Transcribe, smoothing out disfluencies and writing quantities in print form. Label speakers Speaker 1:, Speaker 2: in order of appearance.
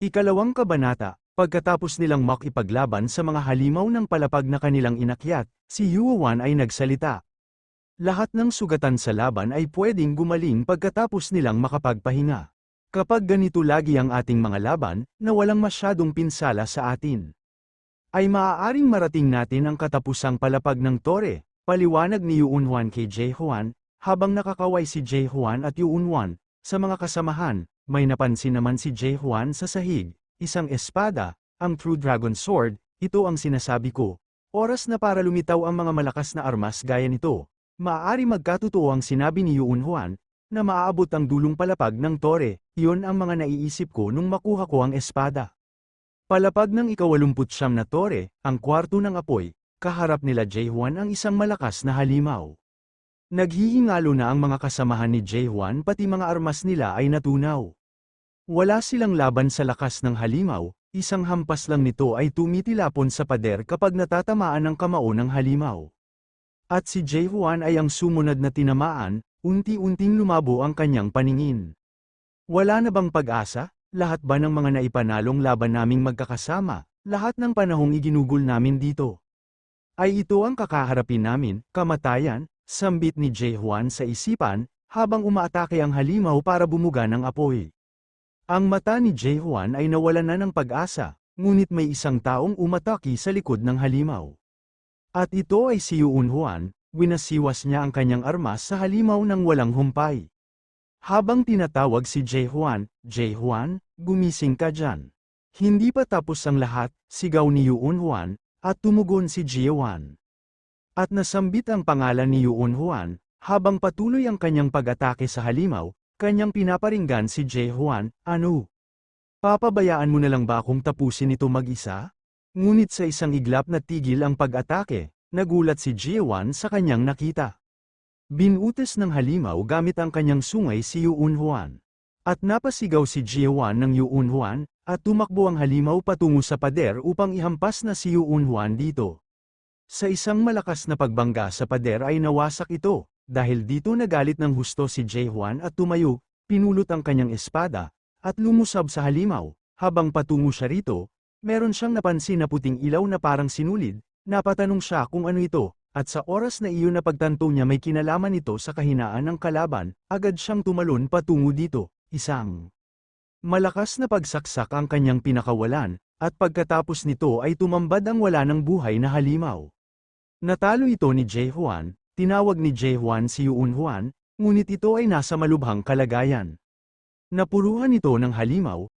Speaker 1: Ikalawang kabanata, pagkatapos nilang makipaglaban sa mga halimaw ng palapag na kanilang inakyat, si Yuan ay nagsalita. Lahat ng sugatan sa laban ay pwedeng gumaling pagkatapos nilang makapagpahinga. Kapag ganito lagi ang ating mga laban, na walang masyadong pinsala sa atin, ay maaaring marating natin ang katapusang palapag ng tore, paliwanag ni Yuan kay Jae-Hwan, habang nakakaway si Jae-Hwan at Yuan. Sa mga kasamahan, may napansin naman si Jae-Hwan sa sahig, isang espada, ang True Dragon Sword, ito ang sinasabi ko. Oras na para lumitaw ang mga malakas na armas gaya nito. Maaari magkatotoo ang sinabi ni Yuan, na maaabot ang dulong palapag ng tore, iyon ang mga naiisip ko nung makuha ko ang espada. Palapag ng ika-89 na tore, ang kwarto ng apoy, kaharap nila Jae-Hwan ang isang malakas na halimaw. Naghihingalo na ang mga kasamahan ni Jae-Hwan pati mga armas nila ay natunaw. Wala silang laban sa lakas ng halimaw, isang hampas lang nito ay tumitilapon sa pader kapag natatamaan ng kamao ng halimaw. At si Jae-Hwan ay ang sumunod na tinamaan, unti-unting lumabo ang kanyang paningin. Wala na bang pag-asa? Lahat ba ng mga naipanalong laban naming magkakasama, lahat ng panahong iginugol namin dito, ay ito ang kakaharapin namin, kamatayan? Sambit ni Jae-Hwan sa isipan, habang umaatake ang halimaw para bumuga ng apoy. Ang mata ni Jae-Hwan ay nawalan na ng pag-asa, ngunit may isang taong umatake sa likod ng halimaw. At ito ay si Yuan, winasiwas niya ang kanyang armas sa halimaw ng walang humpay. Habang tinatawag si Jae-Hwan, Jae-Hwan, gumising ka dyan. Hindi pa tapos ang lahat, sigaw ni Yuan, at tumugon si Jae-Hwan. At nasambit ang pangalan ni Yuan, habang patuloy ang kanyang pag-atake sa halimaw, kanyang pinaparinggan si Jae-Hwan, ano? Papabayaan mo na lang ba akong tapusin ito mag-isa? Ngunit sa isang iglap na tigil ang pag-atake, nagulat si Jae-Hwan sa kanyang nakita. Binutas ng halimaw gamit ang kanyang sungay si Yuan. At napasigaw si Jae-Hwan ng Yuan, at tumakbo ang halimaw patungo sa pader upang ihampas na si Yuan dito. Sa isang malakas na pagbangga sa pader ay nawasak ito, dahil dito nagalit ng husto si Jae-Hwan at tumayo, pinulot ang kanyang espada, at lumusab sa halimaw. Habang patungo siya rito, meron siyang napansin na puting ilaw na parang sinulid, napatanong siya kung ano ito, at sa oras na iyon napagtanto niya may kinalaman ito sa kahinaan ng kalaban, agad siyang tumalon patungo dito, isang malakas na pagsaksak ang kanyang pinakawalan, at pagkatapos nito ay tumambad ang wala ng buhay na halimaw. Natalo ito ni Jae-Hwan, tinawag ni Jae-Hwan si Yuan, ngunit ito ay nasa malubhang kalagayan. Napuruhan ito ng halimaw,